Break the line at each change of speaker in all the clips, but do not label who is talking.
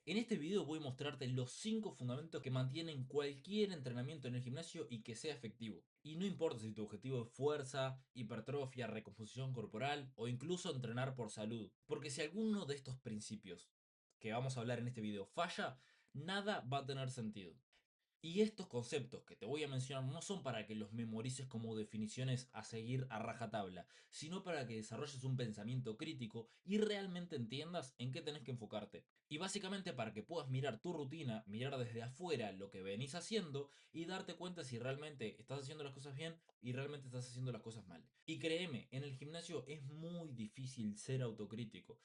En este video voy a mostrarte los 5 fundamentos que mantienen cualquier entrenamiento en el gimnasio y que sea efectivo. Y no importa si tu objetivo es fuerza, hipertrofia, recomposición corporal o incluso entrenar por salud. Porque si alguno de estos principios que vamos a hablar en este video falla, nada va a tener sentido. Y estos conceptos que te voy a mencionar no son para que los memorices como definiciones a seguir a rajatabla, sino para que desarrolles un pensamiento crítico y realmente entiendas en qué tenés que enfocarte. Y básicamente para que puedas mirar tu rutina, mirar desde afuera lo que venís haciendo y darte cuenta si realmente estás haciendo las cosas bien y realmente estás haciendo las cosas mal. Y créeme, en el gimnasio es muy difícil ser autocrítico.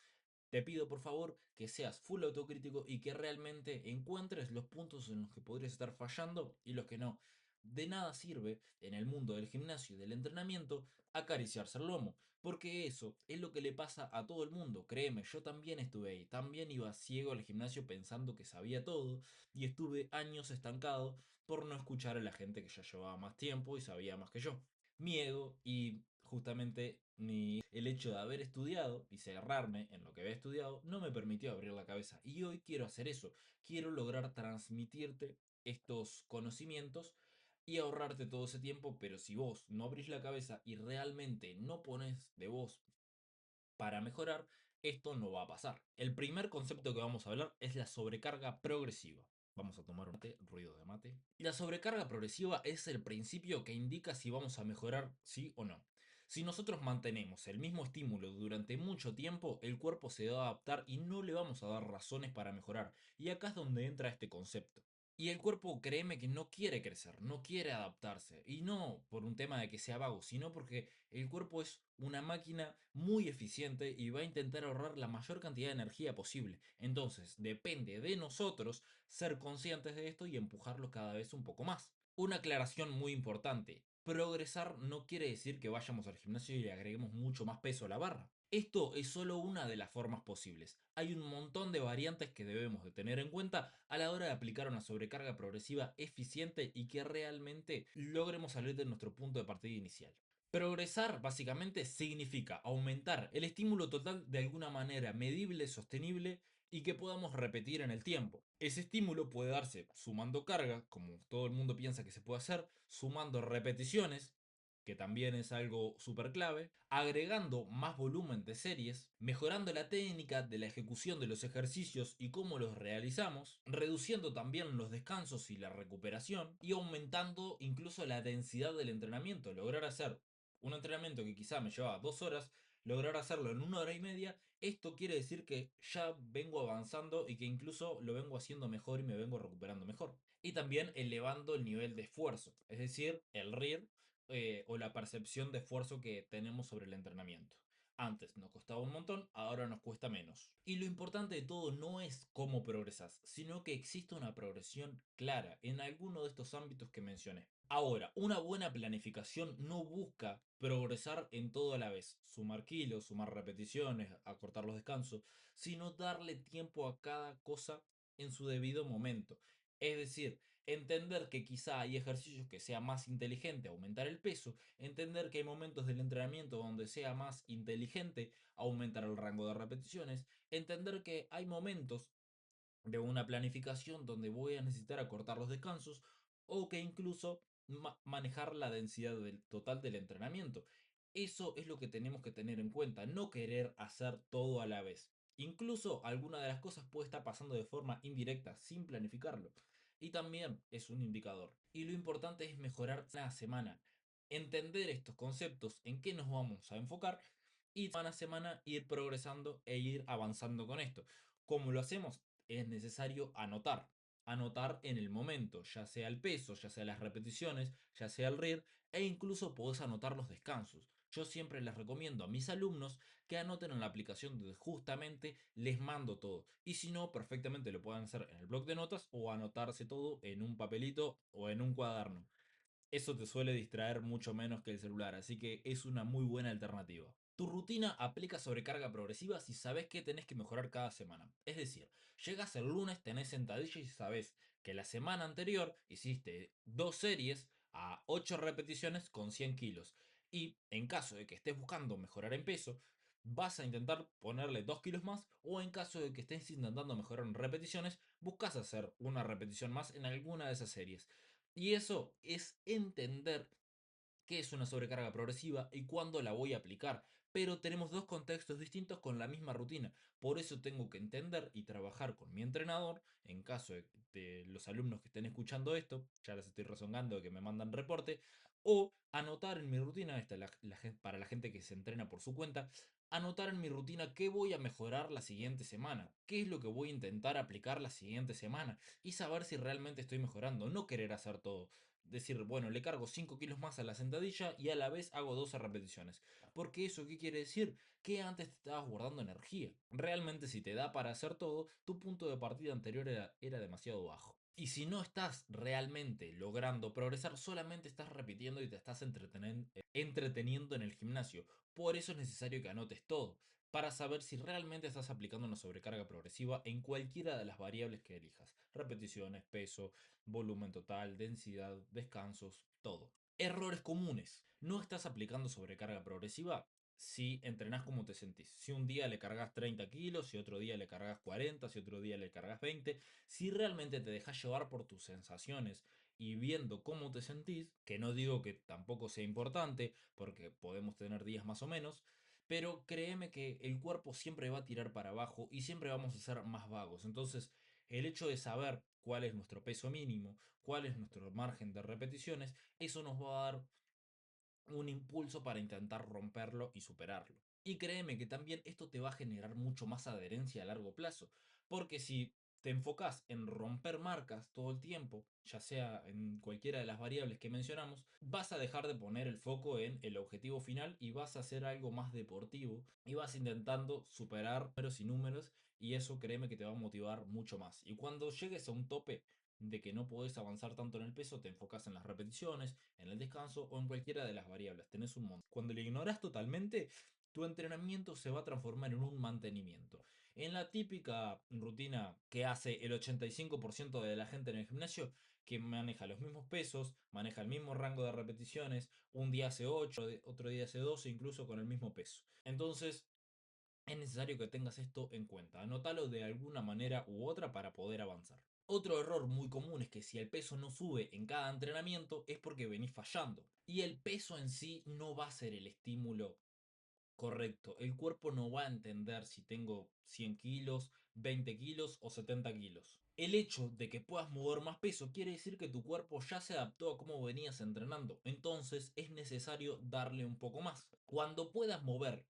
Te pido por favor que seas full autocrítico y que realmente encuentres los puntos en los que podrías estar fallando y los que no. De nada sirve en el mundo del gimnasio y del entrenamiento acariciarse el lomo, porque eso es lo que le pasa a todo el mundo. Créeme, yo también estuve ahí, también iba ciego al gimnasio pensando que sabía todo y estuve años estancado por no escuchar a la gente que ya llevaba más tiempo y sabía más que yo. Miedo y justamente el hecho de haber estudiado y cerrarme en lo que había estudiado no me permitió abrir la cabeza. Y hoy quiero hacer eso. Quiero lograr transmitirte estos conocimientos y ahorrarte todo ese tiempo. Pero si vos no abrís la cabeza y realmente no pones de vos para mejorar, esto no va a pasar. El primer concepto que vamos a hablar es la sobrecarga progresiva. Vamos a tomar un mate, ruido de mate. La sobrecarga progresiva es el principio que indica si vamos a mejorar sí o no. Si nosotros mantenemos el mismo estímulo durante mucho tiempo, el cuerpo se va a adaptar y no le vamos a dar razones para mejorar. Y acá es donde entra este concepto. Y el cuerpo, créeme que no quiere crecer, no quiere adaptarse. Y no por un tema de que sea vago, sino porque el cuerpo es una máquina muy eficiente y va a intentar ahorrar la mayor cantidad de energía posible. Entonces, depende de nosotros ser conscientes de esto y empujarlo cada vez un poco más. Una aclaración muy importante. Progresar no quiere decir que vayamos al gimnasio y le agreguemos mucho más peso a la barra. Esto es solo una de las formas posibles. Hay un montón de variantes que debemos de tener en cuenta a la hora de aplicar una sobrecarga progresiva eficiente y que realmente logremos salir de nuestro punto de partida inicial. Progresar básicamente significa aumentar el estímulo total de alguna manera medible, sostenible y que podamos repetir en el tiempo. Ese estímulo puede darse sumando carga, como todo el mundo piensa que se puede hacer, sumando repeticiones, que también es algo súper clave, agregando más volumen de series, mejorando la técnica de la ejecución de los ejercicios y cómo los realizamos, reduciendo también los descansos y la recuperación y aumentando incluso la densidad del entrenamiento, lograr hacer un entrenamiento que quizá me llevaba 2 horas, lograr hacerlo en 1 hora y media, esto quiere decir que ya vengo avanzando y que incluso lo vengo haciendo mejor y me vengo recuperando mejor. Y también elevando el nivel de esfuerzo, es decir, el RIR o la percepción de esfuerzo que tenemos sobre el entrenamiento. Antes nos costaba un montón, ahora nos cuesta menos. Y lo importante de todo no es cómo progresas, sino que existe una progresión clara en alguno de estos ámbitos que mencioné. Ahora, una buena planificación no busca progresar en todo a la vez, sumar kilos, sumar repeticiones, acortar los descansos, sino darle tiempo a cada cosa en su debido momento. Es decir, entender que quizá hay ejercicios que sea más inteligente aumentar el peso, entender que hay momentos del entrenamiento donde sea más inteligente aumentar el rango de repeticiones, entender que hay momentos de una planificación donde voy a necesitar acortar los descansos o que incluso manejar la densidad total del entrenamiento. Eso es lo que tenemos que tener en cuenta, no querer hacer todo a la vez. Incluso alguna de las cosas puede estar pasando de forma indirecta sin planificarlo. Y también es un indicador. Y lo importante es mejorar cada semana. Entender estos conceptos, en qué nos vamos a enfocar y semana a semana ir progresando e ir avanzando con esto. ¿Cómo lo hacemos? Es necesario anotar. Anotar en el momento, ya sea el peso, ya sea las repeticiones, ya sea el RIR, e incluso podés anotar los descansos. Yo siempre les recomiendo a mis alumnos que anoten en la aplicación donde justamente les mando todo. Y si no, perfectamente lo pueden hacer en el blog de notas o anotarse todo en un papelito o en un cuaderno. Eso te suele distraer mucho menos que el celular, así que es una muy buena alternativa. Tu rutina aplica sobrecarga progresiva si sabes que tenés que mejorar cada semana. Es decir, llegas el lunes, tenés sentadilla y sabes que la semana anterior hiciste 2 series a 8 repeticiones con 100 kilos. Y en caso de que estés buscando mejorar en peso, vas a intentar ponerle 2 kilos más o en caso de que estés intentando mejorar en repeticiones, buscas hacer una repetición más en alguna de esas series. Y eso es entender qué es una sobrecarga progresiva y cuándo la voy a aplicar. Pero tenemos dos contextos distintos con la misma rutina. Por eso tengo que entender y trabajar con mi entrenador, en caso de los alumnos que estén escuchando esto, ya les estoy rezongando de que me mandan reporte, o anotar en mi rutina, para la gente que se entrena por su cuenta, anotar en mi rutina qué voy a mejorar la siguiente semana, qué es lo que voy a intentar aplicar la siguiente semana y saber si realmente estoy mejorando, no querer hacer todo. Decir, bueno, le cargo 5 kilos más a la sentadilla y a la vez hago 12 repeticiones. Porque eso, ¿qué quiere decir? Que antes te estabas guardando energía. Realmente si te da para hacer todo, tu punto de partida anterior era demasiado bajo. Y si no estás realmente logrando progresar, solamente estás repitiendo y te estás entreteniendo en el gimnasio. Por eso es necesario que anotes todo, para saber si realmente estás aplicando una sobrecarga progresiva en cualquiera de las variables que elijas. Repeticiones, peso, volumen total, densidad, descansos, todo. Errores comunes. No estás aplicando sobrecarga progresiva si entrenás como te sentís. Si un día le cargas 30 kilos, si otro día le cargas 40, si otro día le cargas 20. Si realmente te dejas llevar por tus sensaciones y viendo cómo te sentís, que no digo que tampoco sea importante, porque podemos tener días más o menos, pero créeme que el cuerpo siempre va a tirar para abajo y siempre vamos a ser más vagos. Entonces, el hecho de saber cuál es nuestro peso mínimo, cuál es nuestro margen de repeticiones, eso nos va a dar un impulso para intentar romperlo y superarlo. Y créeme que también esto te va a generar mucho más adherencia a largo plazo, porque si te enfocas en romper marcas todo el tiempo, ya sea en cualquiera de las variables que mencionamos, vas a dejar de poner el foco en el objetivo final y vas a hacer algo más deportivo y vas intentando superar números y números y eso créeme que te va a motivar mucho más. Y cuando llegues a un tope de que no podés avanzar tanto en el peso, te enfocas en las repeticiones, en el descanso o en cualquiera de las variables. Tenés un montón. Cuando lo ignoras totalmente, tu entrenamiento se va a transformar en un mantenimiento. En la típica rutina que hace el 85% de la gente en el gimnasio, que maneja los mismos pesos, maneja el mismo rango de repeticiones, un día hace 8, otro día hace 12, incluso con el mismo peso. Entonces, es necesario que tengas esto en cuenta. Anótalo de alguna manera u otra para poder avanzar. Otro error muy común es que si el peso no sube en cada entrenamiento es porque venís fallando. Y el peso en sí no va a ser el estímulo correcto. El cuerpo no va a entender si tengo 100 kilos, 20 kilos o 70 kilos. El hecho de que puedas mover más peso quiere decir que tu cuerpo ya se adaptó a cómo venías entrenando. Entonces es necesario darle un poco más. Cuando puedas mover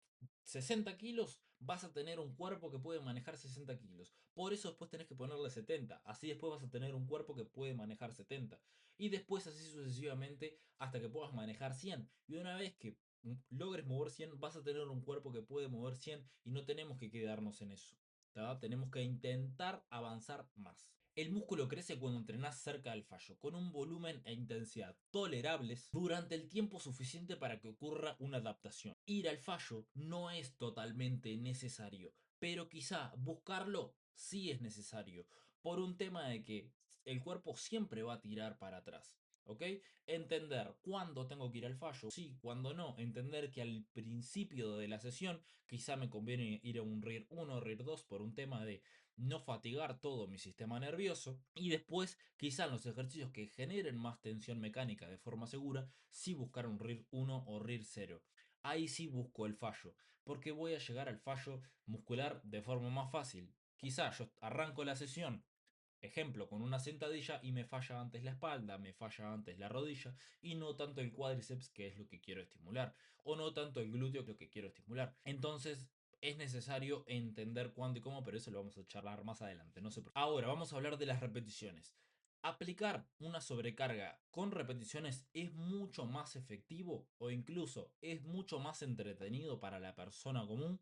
60 kilos, vas a tener un cuerpo que puede manejar 60 kilos. Por eso después tenés que ponerle 70. Así después vas a tener un cuerpo que puede manejar 70. Y después así sucesivamente hasta que puedas manejar 100. Y una vez que logres mover 100, vas a tener un cuerpo que puede mover 100 y no tenemos que quedarnos en eso. ¿Tá? Tenemos que intentar avanzar más. El músculo crece cuando entrenás cerca del fallo, con un volumen e intensidad tolerables durante el tiempo suficiente para que ocurra una adaptación. Ir al fallo no es totalmente necesario, pero quizá buscarlo sí es necesario, por un tema de que el cuerpo siempre va a tirar para atrás. ¿Ok? Entender cuándo tengo que ir al fallo, sí, cuándo no. Entender que al principio de la sesión quizá me conviene ir a un RIR 1, RIR 2 por un tema de no fatigar todo mi sistema nervioso. Y después, quizá en los ejercicios que generen más tensión mecánica de forma segura, sí buscar un RIR 1 o RIR 0. Ahí sí busco el fallo, porque voy a llegar al fallo muscular de forma más fácil. Quizá yo arranco la sesión, ejemplo, con una sentadilla y me falla antes la espalda, me falla antes la rodilla y no tanto el cuádriceps, que es lo que quiero estimular, o no tanto el glúteo, que es lo que quiero estimular. Entonces, es necesario entender cuándo y cómo, pero eso lo vamos a charlar más adelante. No se preocupen. Ahora, vamos a hablar de las repeticiones. Aplicar una sobrecarga con repeticiones es mucho más efectivo o incluso es mucho más entretenido para la persona común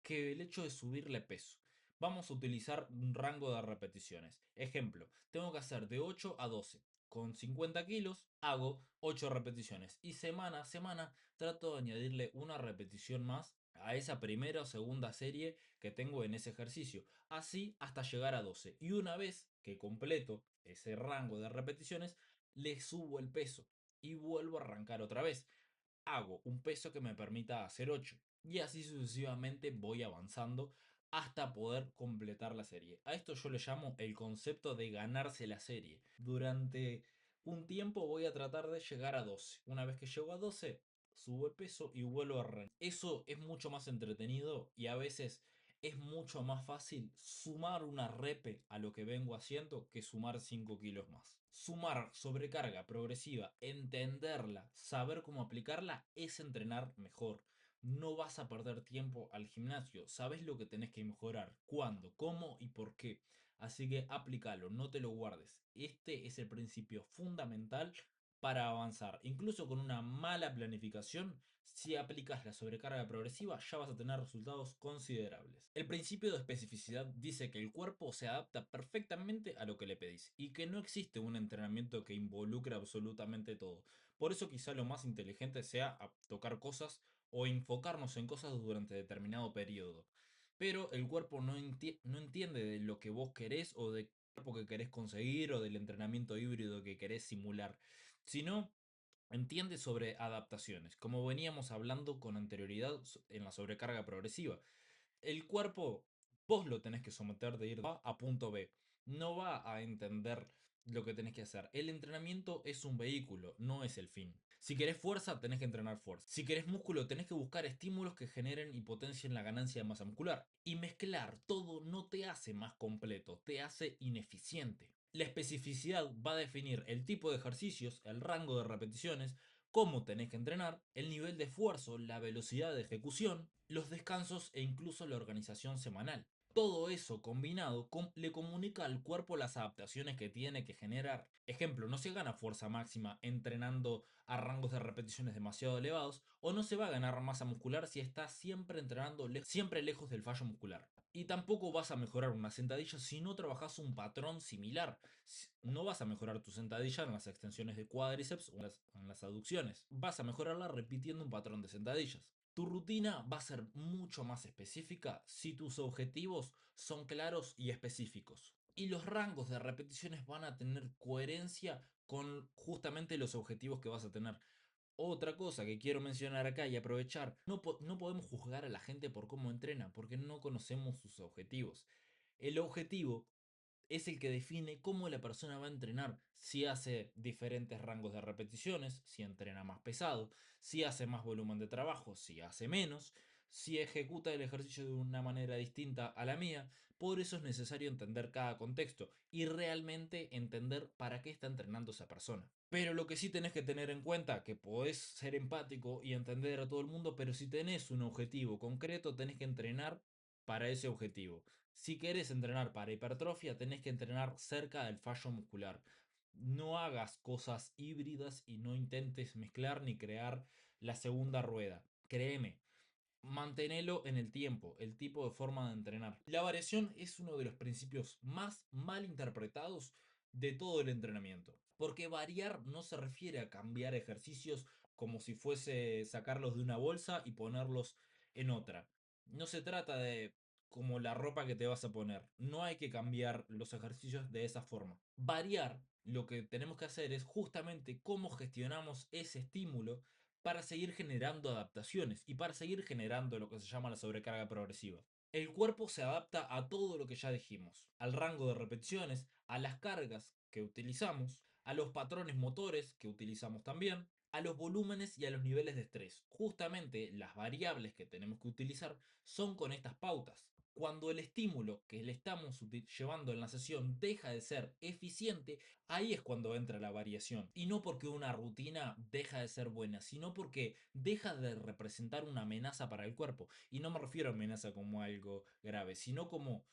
que el hecho de subirle peso. Vamos a utilizar un rango de repeticiones. Ejemplo, tengo que hacer de 8 a 12. Con 50 kilos hago 8 repeticiones y semana a semana trato de añadirle una repetición más a esa primera o segunda serie que tengo en ese ejercicio. Así hasta llegar a 12. Y una vez que completo ese rango de repeticiones, le subo el peso y vuelvo a arrancar otra vez. Hago un peso que me permita hacer 8. Y así sucesivamente voy avanzando hasta poder completar la serie. A esto yo le llamo el concepto de ganarse la serie. Durante un tiempo voy a tratar de llegar a 12. Una vez que llego a 12, subo el peso y vuelvo a arrancar. Eso es mucho más entretenido y a veces es mucho más fácil sumar una repe a lo que vengo haciendo que sumar 5 kilos más. Sumar sobrecarga progresiva, entenderla, saber cómo aplicarla es entrenar mejor. No vas a perder tiempo al gimnasio. Sabes lo que tenés que mejorar, cuándo, cómo y por qué. Así que aplícalo, no te lo guardes. Este es el principio fundamental para avanzar. Incluso con una mala planificación, si aplicas la sobrecarga progresiva, ya vas a tener resultados considerables. El principio de especificidad dice que el cuerpo se adapta perfectamente a lo que le pedís y que no existe un entrenamiento que involucre absolutamente todo. Por eso quizá lo más inteligente sea tocar cosas o enfocarnos en cosas durante determinado periodo. Pero el cuerpo no entiende de lo que vos querés o del cuerpo que querés conseguir o del entrenamiento híbrido que querés simular, sino entiende sobre adaptaciones, como veníamos hablando con anterioridad en la sobrecarga progresiva. El cuerpo, vos lo tenés que someter de ir a punto B. No va a entender lo que tenés que hacer. El entrenamiento es un vehículo, no es el fin. Si querés fuerza, tenés que entrenar fuerza. Si querés músculo, tenés que buscar estímulos que generen y potencien la ganancia de masa muscular. Y mezclar todo no te hace más completo, te hace ineficiente. La especificidad va a definir el tipo de ejercicios, el rango de repeticiones, cómo tenés que entrenar, el nivel de esfuerzo, la velocidad de ejecución, los descansos e incluso la organización semanal. Todo eso combinado le comunica al cuerpo las adaptaciones que tiene que generar. Ejemplo, no se gana fuerza máxima entrenando a rangos de repeticiones demasiado elevados, o no se va a ganar masa muscular si está siempre entrenando siempre lejos del fallo muscular. Y tampoco vas a mejorar una sentadilla si no trabajas un patrón similar. No vas a mejorar tu sentadilla en las extensiones de cuádriceps o en las aducciones. Vas a mejorarla repitiendo un patrón de sentadillas. Tu rutina va a ser mucho más específica si tus objetivos son claros y específicos. Y los rangos de repeticiones van a tener coherencia con justamente los objetivos que vas a tener. Otra cosa que quiero mencionar acá y aprovechar, no podemos juzgar a la gente por cómo entrena, porque no conocemos sus objetivos. El objetivo es el que define cómo la persona va a entrenar, si hace diferentes rangos de repeticiones, si entrena más pesado, si hace más volumen de trabajo, si hace menos, si ejecuta el ejercicio de una manera distinta a la mía. Por eso es necesario entender cada contexto y realmente entender para qué está entrenando esa persona. Pero lo que sí tenés que tener en cuenta, que podés ser empático y entender a todo el mundo, pero si tenés un objetivo concreto, tenés que entrenar para ese objetivo. Si querés entrenar para hipertrofia, tenés que entrenar cerca del fallo muscular. No hagas cosas híbridas y no intentes mezclar ni crear la segunda rueda. Créeme, mantenelo en el tiempo, el tipo de forma de entrenar. La variación es uno de los principios más mal interpretados de todo el entrenamiento. Porque variar no se refiere a cambiar ejercicios como si fuese sacarlos de una bolsa y ponerlos en otra. No se trata de como la ropa que te vas a poner. No hay que cambiar los ejercicios de esa forma. Variar, lo que tenemos que hacer es justamente cómo gestionamos ese estímulo para seguir generando adaptaciones y para seguir generando lo que se llama la sobrecarga progresiva. El cuerpo se adapta a todo lo que ya dijimos, al rango de repeticiones, a las cargas que utilizamos, a los patrones motores que utilizamos también, a los volúmenes y a los niveles de estrés. Justamente las variables que tenemos que utilizar son con estas pautas. Cuando el estímulo que le estamos llevando en la sesión deja de ser eficiente, ahí es cuando entra la variación. Y no porque una rutina deja de ser buena, sino porque deja de representar una amenaza para el cuerpo. Y no me refiero a amenaza como algo grave, sino como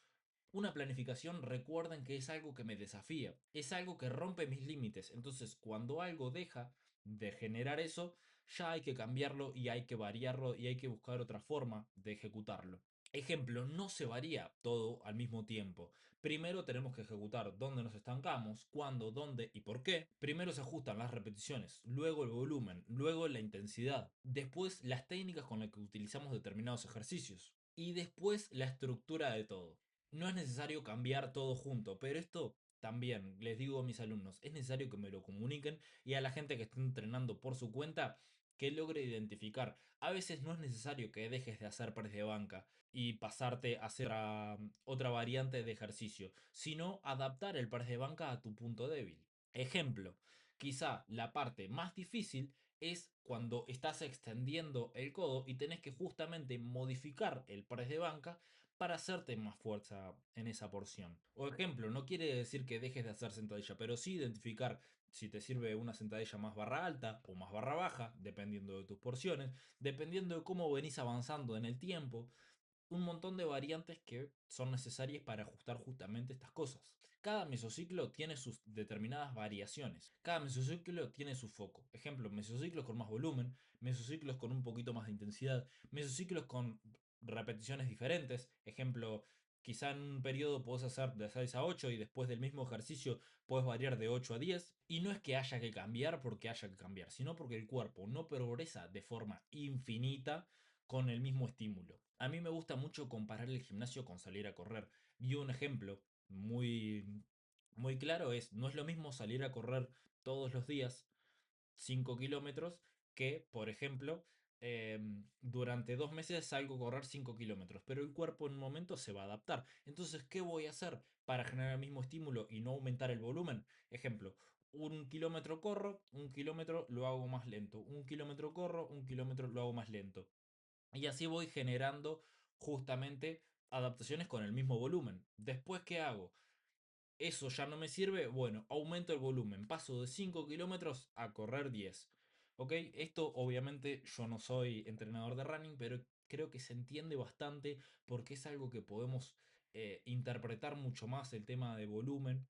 una planificación. Recuerden que es algo que me desafía, es algo que rompe mis límites. Entonces, cuando algo deja de generar eso, ya hay que cambiarlo y hay que variarlo y hay que buscar otra forma de ejecutarlo. Ejemplo, no se varía todo al mismo tiempo. Primero tenemos que ejecutar dónde nos estancamos, cuándo, dónde y por qué. Primero se ajustan las repeticiones, luego el volumen, luego la intensidad, después las técnicas con las que utilizamos determinados ejercicios y después la estructura de todo. No es necesario cambiar todo junto, pero esto también les digo a mis alumnos, es necesario que me lo comuniquen y a la gente que está entrenando por su cuenta, que logre identificar. A veces no es necesario que dejes de hacer press de banca y pasarte a hacer otra variante de ejercicio, sino adaptar el press de banca a tu punto débil. Ejemplo, quizá la parte más difícil es cuando estás extendiendo el codo y tenés que justamente modificar el press de banca para hacerte más fuerza en esa porción. O ejemplo, no quiere decir que dejes de hacer sentadilla, pero sí identificar si te sirve una sentadilla más barra alta o más barra baja, dependiendo de tus porciones, dependiendo de cómo venís avanzando en el tiempo, un montón de variantes que son necesarias para ajustar justamente estas cosas. Cada mesociclo tiene sus determinadas variaciones. Cada mesociclo tiene su foco. Ejemplo, mesociclos con más volumen, mesociclos con un poquito más de intensidad, mesociclos con repeticiones diferentes. Ejemplo, quizá en un periodo puedes hacer de 6 a 8 y después del mismo ejercicio puedes variar de 8 a 10. Y no es que haya que cambiar porque haya que cambiar, sino porque el cuerpo no progresa de forma infinita con el mismo estímulo. A mí me gusta mucho comparar el gimnasio con salir a correr. Y un ejemplo muy claro es, no es lo mismo salir a correr todos los días 5 kilómetros que, por ejemplo, durante 2 meses salgo a correr 5 kilómetros, pero el cuerpo en un momento se va a adaptar. Entonces, ¿qué voy a hacer para generar el mismo estímulo y no aumentar el volumen? Ejemplo, 1 kilómetro corro, 1 kilómetro lo hago más lento, 1 kilómetro corro, 1 kilómetro lo hago más lento. Y así voy generando justamente adaptaciones con el mismo volumen. Después, ¿qué hago? Eso ya no me sirve. Bueno, aumento el volumen. Paso de 5 kilómetros a correr 10. ¿Ok? Esto obviamente yo no soy entrenador de running, pero creo que se entiende bastante porque es algo que podemos interpretar mucho más el tema de volumen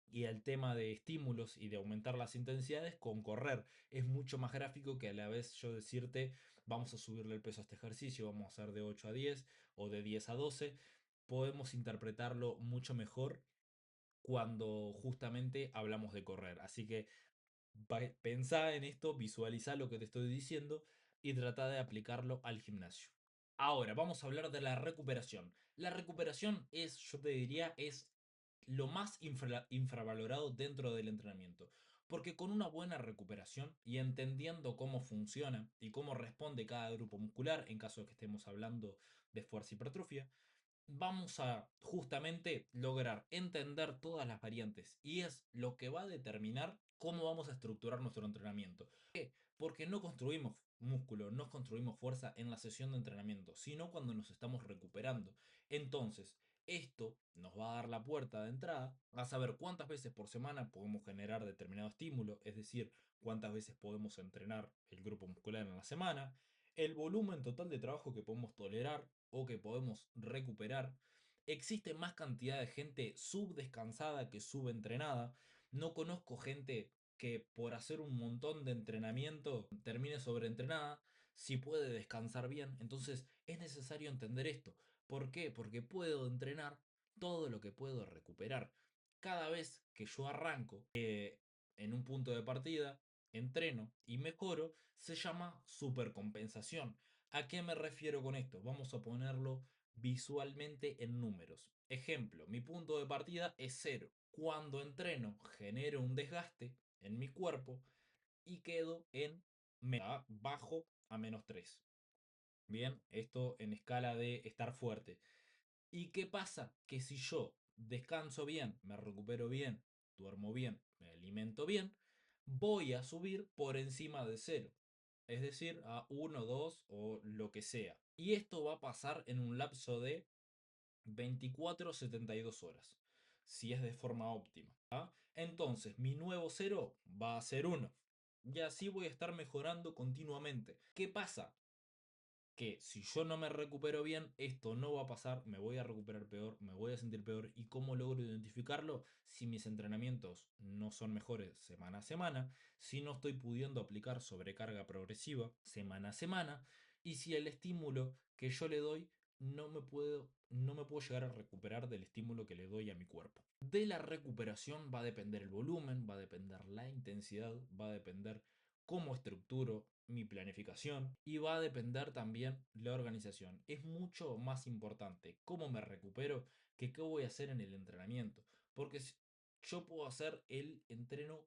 y el tema de estímulos y de aumentar las intensidades con correr. Es mucho más gráfico que a la vez yo decirte, vamos a subirle el peso a este ejercicio, vamos a hacer de 8 a 10 o de 10 a 12. Podemos interpretarlo mucho mejor cuando justamente hablamos de correr. Así que pensá en esto, visualiza lo que te estoy diciendo y trata de aplicarlo al gimnasio. Ahora, vamos a hablar de la recuperación. La recuperación es, yo te diría, es lo más infravalorado dentro del entrenamiento. Porque con una buena recuperación y entendiendo cómo funciona y cómo responde cada grupo muscular, en caso de que estemos hablando de fuerza y hipertrofia, vamos a justamente lograr entender todas las variantes y es lo que va a determinar cómo vamos a estructurar nuestro entrenamiento. ¿Por qué? Porque no construimos músculo, no construimos fuerza en la sesión de entrenamiento, sino cuando nos estamos recuperando. Entonces, esto nos va a dar la puerta de entrada a saber cuántas veces por semana podemos generar determinado estímulo, es decir, cuántas veces podemos entrenar el grupo muscular en la semana, el volumen total de trabajo que podemos tolerar o que podemos recuperar. Existe más cantidad de gente subdescansada que subentrenada. No conozco gente que por hacer un montón de entrenamiento termine sobreentrenada. Si puede descansar bien, entonces es necesario entender esto. ¿Por qué? Porque puedo entrenar todo lo que puedo recuperar. Cada vez que yo arranco en un punto de partida, entreno y mejoro, se llama supercompensación. ¿A qué me refiero con esto? Vamos a ponerlo visualmente en números. Ejemplo, mi punto de partida es cero. Cuando entreno, genero un desgaste en mi cuerpo y quedo en bajo a -3. Bien, esto en escala de estar fuerte. ¿Y qué pasa? Que si yo descanso bien, me recupero bien, duermo bien, me alimento bien, voy a subir por encima de cero. Es decir, a 1, 2 o lo que sea. Y esto va a pasar en un lapso de 24 a 72 horas, si es de forma óptima. Entonces, mi nuevo cero va a ser 1. Y así voy a estar mejorando continuamente. ¿Qué pasa? Que si yo no me recupero bien, esto no va a pasar, me voy a recuperar peor, me voy a sentir peor. ¿Y cómo logro identificarlo? Si mis entrenamientos no son mejores semana a semana, si no estoy pudiendo aplicar sobrecarga progresiva semana a semana, y si el estímulo que yo le doy no me puedo llegar a recuperar del estímulo que le doy a mi cuerpo. De la recuperación va a depender el volumen, va a depender la intensidad, va a depender cómo estructuro mi planificación y va a depender también la organización. Es mucho más importante cómo me recupero que qué voy a hacer en el entrenamiento. Porque yo puedo hacer el entreno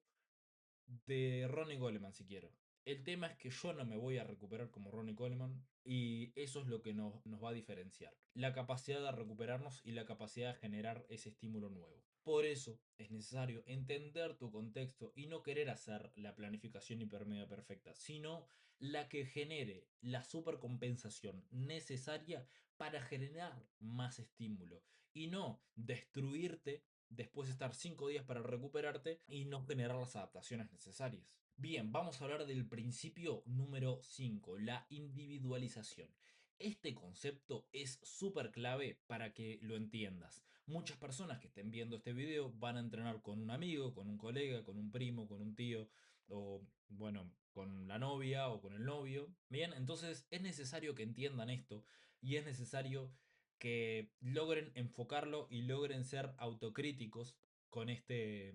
de Ronnie Goleman si quiero. El tema es que yo no me voy a recuperar como Ronnie Coleman y eso es lo que nos va a diferenciar. La capacidad de recuperarnos y la capacidad de generar ese estímulo nuevo. Por eso es necesario entender tu contexto y no querer hacer la planificación hipermedia perfecta, sino la que genere la supercompensación necesaria para generar más estímulo y no destruirte después de estar 5 días para recuperarte y no generar las adaptaciones necesarias. Bien, vamos a hablar del principio número 5, la individualización. Este concepto es súper clave para que lo entiendas. Muchas personas que estén viendo este video van a entrenar con un amigo, con un colega, con un primo, con un tío o bueno, con la novia o con el novio. Bien, entonces es necesario que entiendan esto y es necesario que logren enfocarlo y logren ser autocríticos con este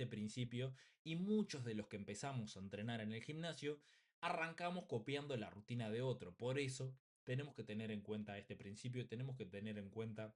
principio. Y muchos de los que empezamos a entrenar en el gimnasio arrancamos copiando la rutina de otro. Por eso tenemos que tener en cuenta este principio, tenemos que tener en cuenta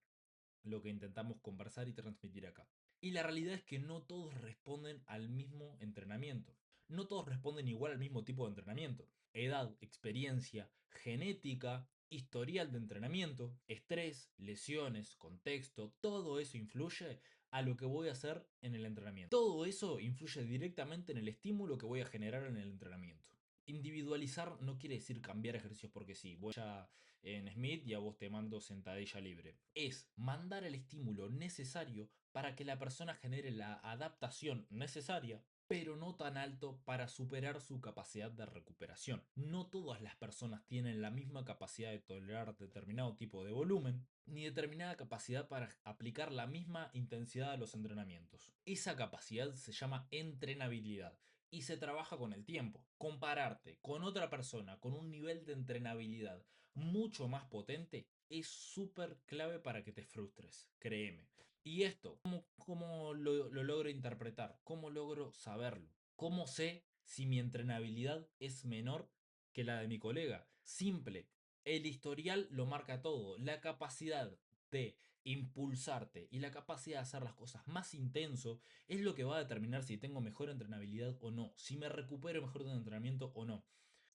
lo que intentamos conversar y transmitir acá. Y la realidad es que no todos responden al mismo entrenamiento. No todos responden igual al mismo tipo de entrenamiento. Edad, experiencia, genética, historial de entrenamiento, estrés, lesiones, contexto, todo eso influye a lo que voy a hacer en el entrenamiento. Todo eso influye directamente en el estímulo que voy a generar en el entrenamiento. Individualizar no quiere decir cambiar ejercicios porque sí. Voy a en Smith y a vos te mando sentadilla libre. Es mandar el estímulo necesario para que la persona genere la adaptación necesaria, pero no tan alto para superar su capacidad de recuperación. No todas las personas tienen la misma capacidad de tolerar determinado tipo de volumen, ni determinada capacidad para aplicar la misma intensidad a los entrenamientos. Esa capacidad se llama entrenabilidad y se trabaja con el tiempo. Compararte con otra persona con un nivel de entrenabilidad mucho más potente es súper clave para que te frustres, créeme. Y esto, ¿cómo lo logro interpretar? ¿Cómo logro saberlo? ¿Cómo sé si mi entrenabilidad es menor que la de mi colega? Simple, el historial lo marca todo. La capacidad de impulsarte y la capacidad de hacer las cosas más intenso es lo que va a determinar si tengo mejor entrenabilidad o no, si me recupero mejor de un entrenamiento o no.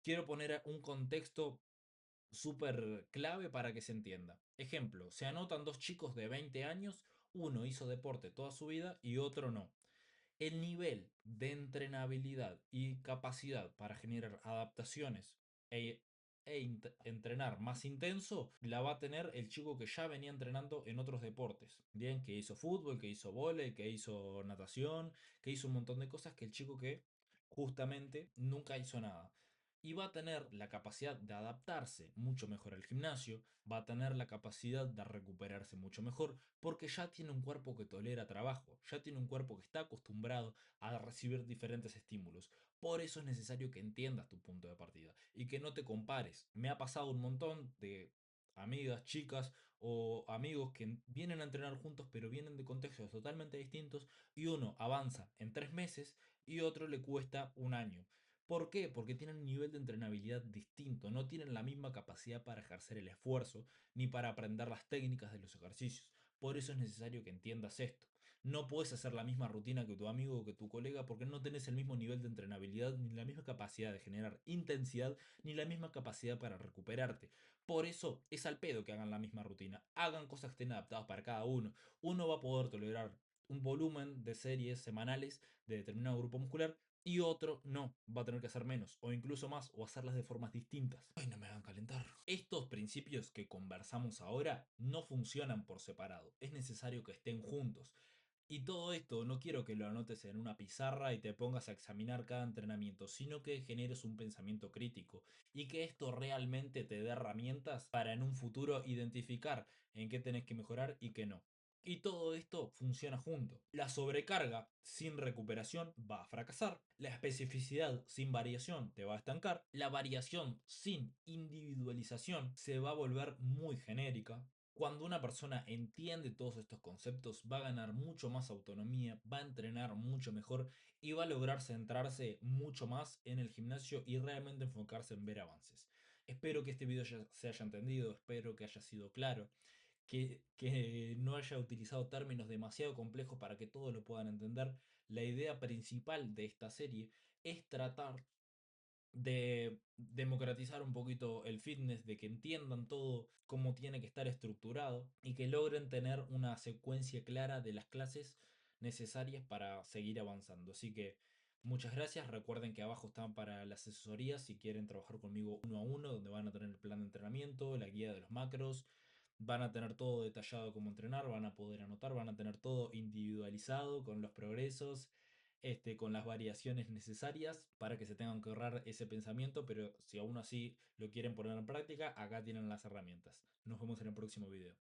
Quiero poner un contexto súper clave para que se entienda. Ejemplo, se anotan dos chicos de 20 años, uno hizo deporte toda su vida y otro no. El nivel de entrenabilidad y capacidad para generar adaptaciones e, entrenar más intenso la va a tener el chico que ya venía entrenando en otros deportes. Bien, que hizo fútbol, que hizo vóley, que hizo natación, que hizo un montón de cosas que el chico que justamente nunca hizo nada. Y va a tener la capacidad de adaptarse mucho mejor al gimnasio, va a tener la capacidad de recuperarse mucho mejor, porque ya tiene un cuerpo que tolera trabajo, ya tiene un cuerpo que está acostumbrado a recibir diferentes estímulos. Por eso es necesario que entiendas tu punto de partida y que no te compares. Me ha pasado un montón de amigas, chicas o amigos que vienen a entrenar juntos pero vienen de contextos totalmente distintos y uno avanza en 3 meses y otro le cuesta un año. ¿Por qué? Porque tienen un nivel de entrenabilidad distinto, no tienen la misma capacidad para ejercer el esfuerzo ni para aprender las técnicas de los ejercicios. Por eso es necesario que entiendas esto. No puedes hacer la misma rutina que tu amigo o que tu colega porque no tenés el mismo nivel de entrenabilidad, ni la misma capacidad de generar intensidad, ni la misma capacidad para recuperarte. Por eso es al pedo que hagan la misma rutina. Hagan cosas que estén adaptadas para cada uno. Uno va a poder tolerar un volumen de series semanales de determinado grupo muscular y otro no, va a tener que hacer menos o incluso más o hacerlas de formas distintas. Ay, no me hagan calentar. Estos principios que conversamos ahora no funcionan por separado, es necesario que estén juntos. Y todo esto no quiero que lo anotes en una pizarra y te pongas a examinar cada entrenamiento, sino que generes un pensamiento crítico y que esto realmente te dé herramientas para en un futuro identificar en qué tenés que mejorar y qué no. Y todo esto funciona junto. La sobrecarga sin recuperación va a fracasar. La especificidad sin variación te va a estancar. La variación sin individualización se va a volver muy genérica. Cuando una persona entiende todos estos conceptos, va a ganar mucho más autonomía, va a entrenar mucho mejor y va a lograr centrarse mucho más en el gimnasio y realmente enfocarse en ver avances. Espero que este video se haya entendido, espero que haya sido claro, que no haya utilizado términos demasiado complejos para que todos lo puedan entender. La idea principal de esta serie es tratar de democratizar un poquito el fitness, de que entiendan todo cómo tiene que estar estructurado y que logren tener una secuencia clara de las clases necesarias para seguir avanzando. Así que muchas gracias. Recuerden que abajo están para las asesorías si quieren trabajar conmigo uno a uno, donde van a tener el plan de entrenamiento, la guía de los macros. Van a tener todo detallado cómo entrenar, van a poder anotar, van a tener todo individualizado con los progresos, con las variaciones necesarias para que se tengan que ahorrar ese pensamiento, pero si aún así lo quieren poner en práctica, acá tienen las herramientas. Nos vemos en el próximo video.